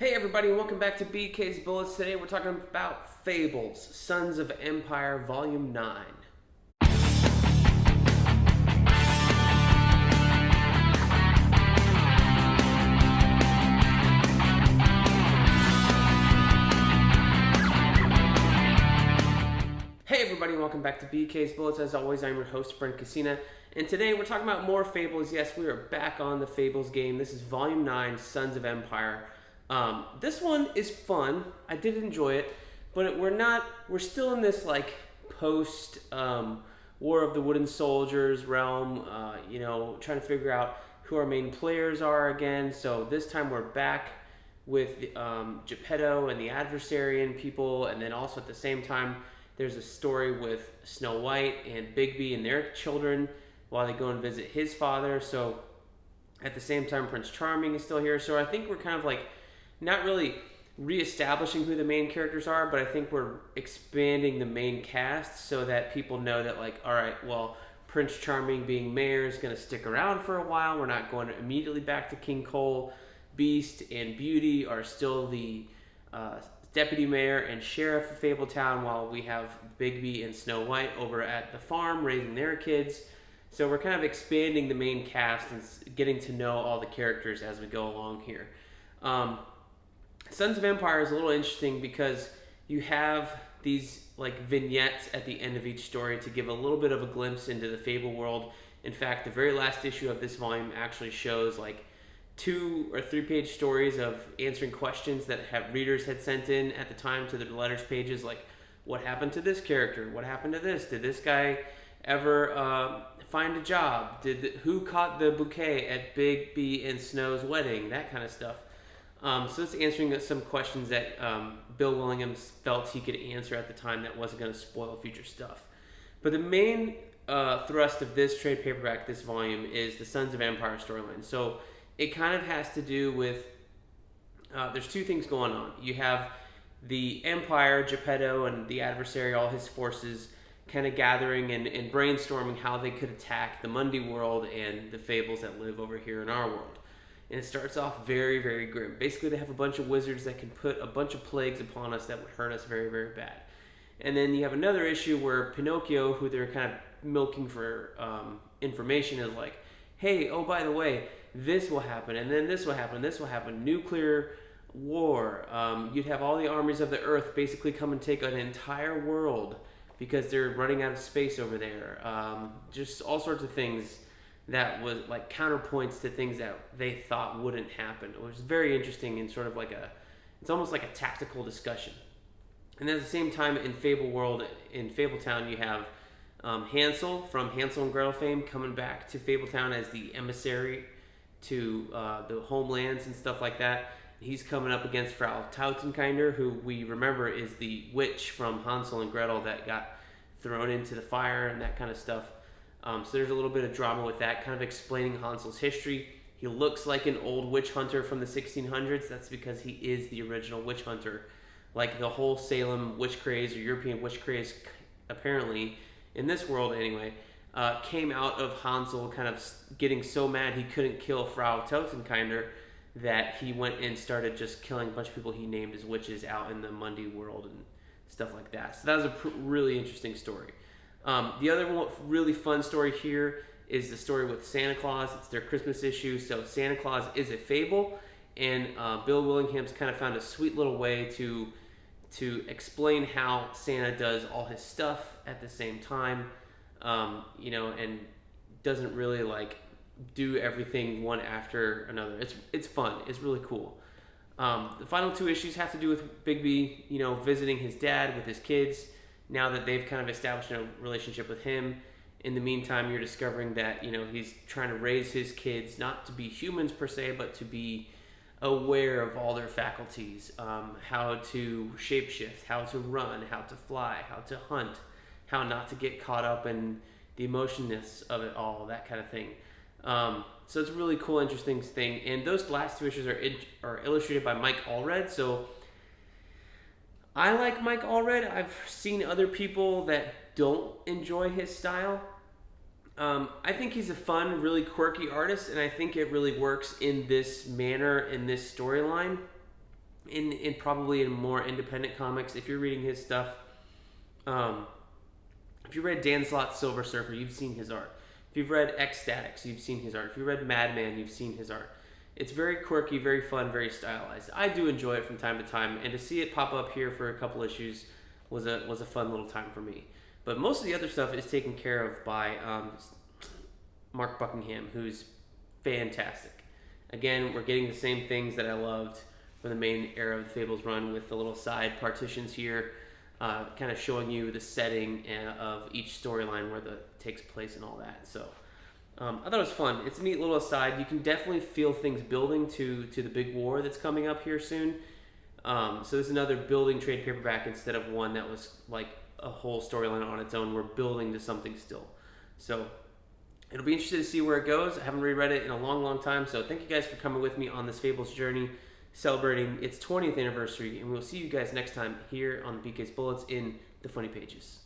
Hey everybody, and welcome back to BK's Bullets. Today we're talking about Fables, Sons of Empire, Volume 9. Hey everybody, and welcome back to BK's Bullets. As always, I'm your host, Brent, and today we're talking about more Fables. Yes, we are back on the Fables game. This is Volume 9, Sons of Empire. This one is fun. I did enjoy it, but we're still in this like post War of the Wooden Soldiers realm, trying to figure out who our main players are again. So this time we're back with Geppetto and the adversary and people, and then also at the same time there's a story with Snow White and Bigby and their children while they go and visit his father. So at the same time Prince Charming is still here. So I think we're kind of like not really reestablishing who the main characters are, but I think we're expanding the main cast so that people know that, like, all right, well, Prince Charming being mayor is going to stick around for a while. We're not going immediately back to King Cole. Beast and Beauty are still the deputy mayor and sheriff of Fabletown, while we have Bigby and Snow White over at the farm raising their kids. So we're kind of expanding the main cast and getting to know all the characters as we go along here. Sons of Empire is a little interesting because you have these like vignettes at the end of each story to give a little bit of a glimpse into the Fable world. In fact, the very last issue of this volume actually shows like 2 or 3 page stories of answering questions that readers had sent in at the time to the letters pages, like what happened to this character, what happened to this, did this guy ever find a job, who caught the bouquet at Bigby and Snow's wedding, that kind of stuff. So it's answering some questions that Bill Willingham felt he could answer at the time that wasn't going to spoil future stuff. But the main thrust of this trade paperback, this volume, is the Sons of Empire storyline. So it kind of has to do with, there's 2 things going on. You have the Empire, Geppetto, and the adversary, all his forces, kind of gathering and brainstorming how they could attack the Mundy world and the Fables that live over here in our world. And it starts off very, very grim. Basically, they have a bunch of wizards that can put a bunch of plagues upon us that would hurt us very, very bad. And then you have another issue where Pinocchio, who they're kind of milking for information, is like, hey, oh, by the way, this will happen, and then this will happen, this will happen. Nuclear war. You'd have all the armies of the earth basically come and take an entire world because they're running out of space over there. Just all sorts of things that was like counterpoints to things that they thought wouldn't happen. It was very interesting and sort of like it's almost like a tactical discussion. And at the same time, in Fable World, in Fabletown, you have Hansel from Hansel and Gretel fame coming back to Fabletown as the emissary to the homelands and stuff like that. He's coming up against Frau Tautenkinder, who we remember is the witch from Hansel and Gretel that got thrown into the fire and that kind of stuff. So there's a little bit of drama with that, kind of explaining Hansel's history. He looks like an old witch hunter from the 1600s. That's because he is the original witch hunter. Like the whole Salem witch craze or European witch craze, apparently, in this world anyway, came out of Hansel kind of getting so mad he couldn't kill Frau Tautenkinder that he went and started just killing a bunch of people he named as witches out in the Mundy world and stuff like that. So that was a really interesting story. The other one, really fun story here is the story with Santa Claus. It's their Christmas issue. So Santa Claus is a fable, and Bill Willingham's kind of found a sweet little way to explain how Santa does all his stuff at the same time, and doesn't really like do everything one after another. It's fun. It's really cool. The final 2 issues have to do with Bigby, visiting his dad with his kids. Now that they've kind of established a relationship with him, in the meantime, you're discovering that, he's trying to raise his kids not to be humans per se, but to be aware of all their faculties, how to shapeshift, how to run, how to fly, how to hunt, how not to get caught up in the emotionness of it all, that kind of thing. So it's a really cool, interesting thing. And those last 2 issues are illustrated by Mike Allred. So I like Mike Allred. I've seen other people that don't enjoy his style. I think he's a fun, really quirky artist, and I think it really works in this manner, in this storyline. in probably in more independent comics. If you're reading his stuff, if you read Dan Slott's Silver Surfer, you've seen his art. If you've read Ecstatics, you've seen his art. If you read Madman, you've seen his art. It's very quirky, very fun, very stylized. I do enjoy it from time to time, and to see it pop up here for a couple issues was a fun little time for me. But most of the other stuff is taken care of by Mark Buckingham, who's fantastic. Again, we're getting the same things that I loved from the main era of the Fables run, with the little side partitions here, kind of showing you the setting of each storyline where it takes place and all that. So I thought it was fun. It's a neat little aside. You can definitely feel things building to the big war that's coming up here soon. So there's another building trade paperback instead of one that was like a whole storyline on its own. We're building to something still. So it'll be interesting to see where it goes. I haven't reread it in a long, long time. So thank you guys for coming with me on this Fables journey, celebrating its 20th anniversary. And we'll see you guys next time here on the BK's Bullets in the Funny Pages.